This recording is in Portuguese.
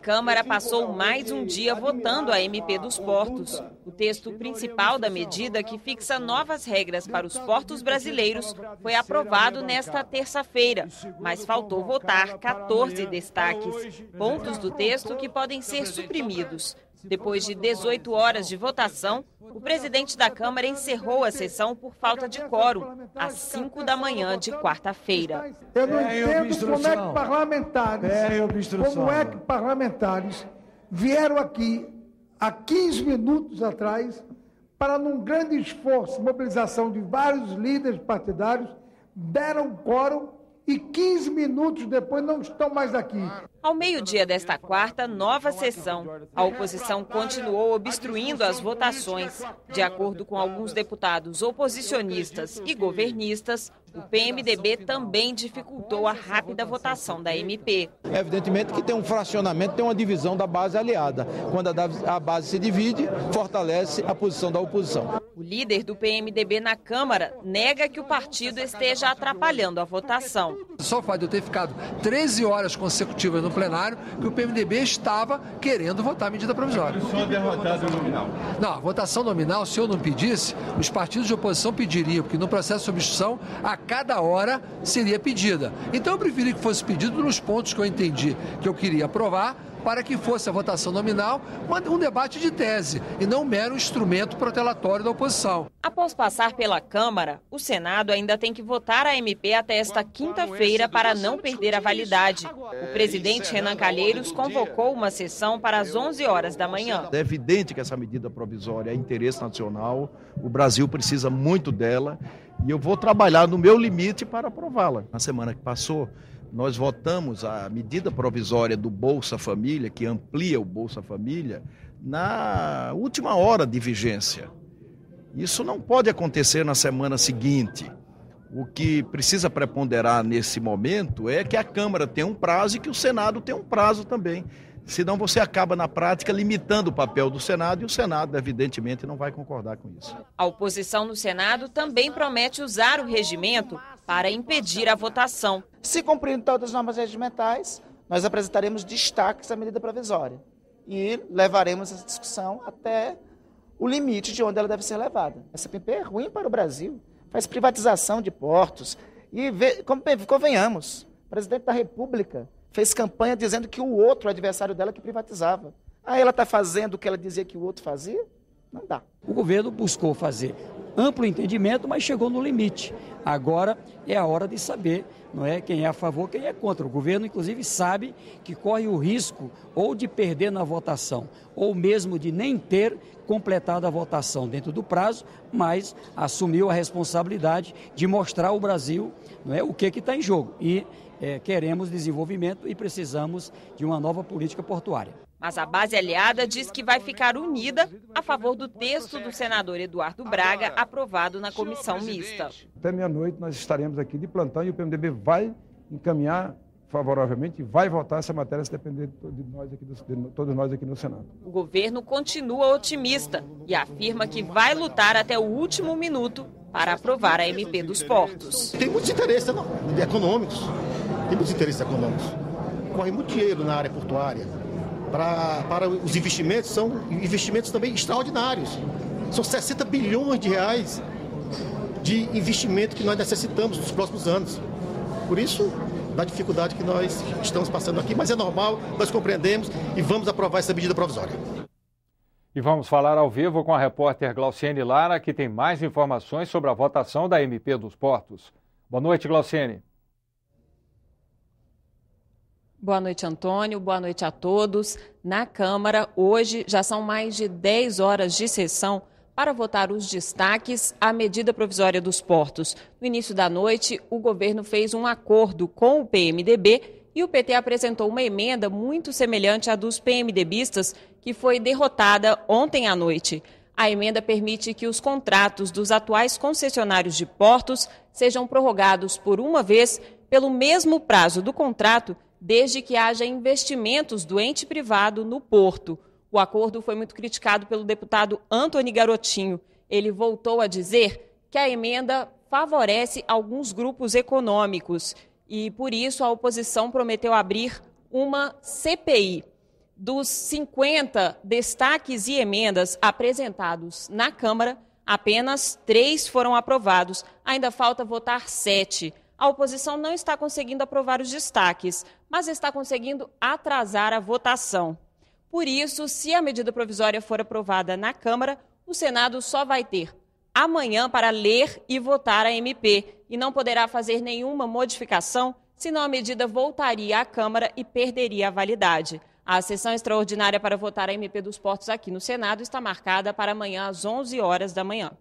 Câmara passou mais um dia votando a MP dos portos. O texto principal da medida, que fixa novas regras para os portos brasileiros, foi aprovado nesta terça-feira, mas faltou votar 14 destaques, pontos do texto que podem ser suprimidos. Depois de 18 horas de votação, o presidente da Câmara encerrou a sessão por falta de quórum, às 5 da manhã de quarta-feira. Eu não entendo como é que parlamentares vieram aqui há 15 minutos atrás para, num grande esforço, mobilização de vários líderes partidários, deram quórum e 15 minutos depois não estão mais aqui. Ao meio-dia desta quarta, nova sessão. A oposição continuou obstruindo as votações. De acordo com alguns deputados oposicionistas e governistas, o PMDB também dificultou a rápida votação da MP. É evidentemente que tem um fracionamento, tem uma divisão da base aliada. Quando a base se divide, fortalece a posição da oposição. O líder do PMDB na Câmara nega que o partido esteja atrapalhando a votação. Só o fato de eu ter ficado 13 horas consecutivas no plenário, que o PMDB estava querendo votar a medida provisória. Só derrotado nominal. Não, a votação nominal, se eu não pedisse, os partidos de oposição pediriam, porque no processo de substituição, a cada hora seria pedida. Então eu preferi que fosse pedido nos pontos que eu entendi que eu queria aprovar, para que fosse a votação nominal um debate de tese e não um mero instrumento protelatório da oposição. Após passar pela Câmara, o Senado ainda tem que votar a MP até esta quinta-feira para não perder a validade. O presidente Renan Calheiros convocou uma sessão para as 11 horas da manhã. É evidente que essa medida provisória é interesse nacional, o Brasil precisa muito dela e eu vou trabalhar no meu limite para aprová-la. Na semana que passou, nós votamos a medida provisória do Bolsa Família, que amplia o Bolsa Família, na última hora de vigência. Isso não pode acontecer na semana seguinte. O que precisa preponderar nesse momento é que a Câmara tem um prazo e que o Senado tem um prazo também. Senão você acaba, na prática, limitando o papel do Senado e o Senado, evidentemente, não vai concordar com isso. A oposição no Senado também promete usar o regimento para impedir a votação. Se cumprindo todas as normas regimentais, nós apresentaremos destaques à medida provisória e levaremos essa discussão até o limite de onde ela deve ser levada. Essa MP é ruim para o Brasil, faz privatização de portos e, convenhamos, o presidente da República fez campanha dizendo que o outro, o adversário dela, que privatizava. Aí ela está fazendo o que ela dizia que o outro fazia? Não dá. O governo buscou fazer amplo entendimento, mas chegou no limite. Agora é a hora de saber, não é, quem é a favor, quem é contra. O governo, inclusive, sabe que corre o risco ou de perder na votação, ou mesmo de nem ter completado a votação dentro do prazo, mas assumiu a responsabilidade de mostrar ao Brasil, não é, o que está em jogo. E queremos desenvolvimento e precisamos de uma nova política portuária. Mas a base aliada diz que vai ficar unida a favor do texto do senador Eduardo Braga, aprovado na comissão mista. Até meia-noite nós estaremos aqui de plantão e o PMDB vai encaminhar favoravelmente e vai votar essa matéria se depender de todos nós aqui no Senado. O governo continua otimista e afirma que vai lutar até o último minuto para aprovar a MP dos portos. Tem muitos interesses econômicos. Tem muitos interesses econômicos. Corre muito dinheiro na área portuária. Para os investimentos, são investimentos também extraordinários. São 60 bilhões de reais de investimento que nós necessitamos nos próximos anos. Por isso, da dificuldade que nós estamos passando aqui, mas é normal, nós compreendemos e vamos aprovar essa medida provisória. E vamos falar ao vivo com a repórter Glauciene Lara, que tem mais informações sobre a votação da MP dos portos. Boa noite, Glauciene. Boa noite, Antônio. Boa noite a todos. Na Câmara, hoje já são mais de 10 horas de sessão para votar os destaques à medida provisória dos portos. No início da noite, o governo fez um acordo com o PMDB e o PT apresentou uma emenda muito semelhante à dos PMDBistas, que foi derrotada ontem à noite. A emenda permite que os contratos dos atuais concessionários de portos sejam prorrogados por uma vez pelo mesmo prazo do contrato, desde que haja investimentos do ente privado no porto. O acordo foi muito criticado pelo deputado Antony Garotinho. Ele voltou a dizer que a emenda favorece alguns grupos econômicos e, por isso, a oposição prometeu abrir uma CPI. Dos 50 destaques e emendas apresentados na Câmara, apenas 3 foram aprovados. Ainda falta votar 7. A oposição não está conseguindo aprovar os destaques, mas está conseguindo atrasar a votação. Por isso, se a medida provisória for aprovada na Câmara, o Senado só vai ter amanhã para ler e votar a MP e não poderá fazer nenhuma modificação, senão a medida voltaria à Câmara e perderia a validade. A sessão extraordinária para votar a MP dos Portos aqui no Senado está marcada para amanhã às 11 horas da manhã.